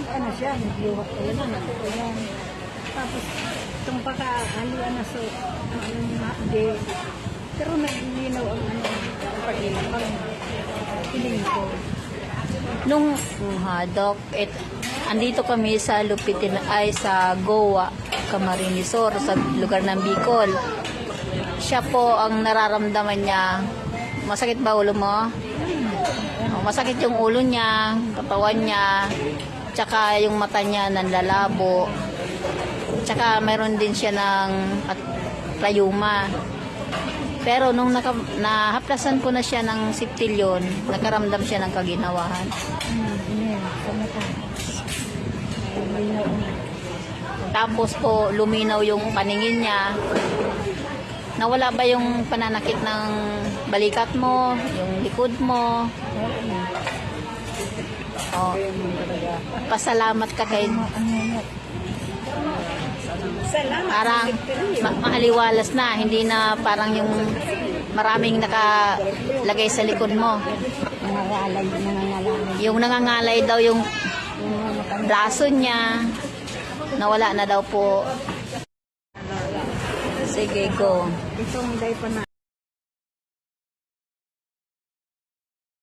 ano siya, nagluwak ko yun, nagkukulang. Tapos, itong pagkaalian na so, ano nga, hindi. Pero naglinaw ang ano, pag-ilapang piling ko. Nung, Doc, andito kami sa Lupitin, ay sa Goa, Camarines Sur, sa lugar ng Bicol. Siya po ang nararamdaman niya. Masakit ba ulo mo? Masakit yung ulo niya, katawan niya, tsaka yung mata niya nanlalabo. Tsaka mayroon din siya ng rayuma. Pero nung nahaplasan ko na siya ng Siptilyon, nakaramdam siya ng kaginawahan. Tapos po, luminaw yung paningin niya. Nawala ba yung pananakit ng balikat mo, yung likod mo? Oh, pasalamat ka kay... Salamat. Parang maaliwalas na, hindi na parang yung maraming nakalagay sa likod mo. Yung nangangalay daw yung braso niya, nawala na daw po. Sige, go. Itong day pa na.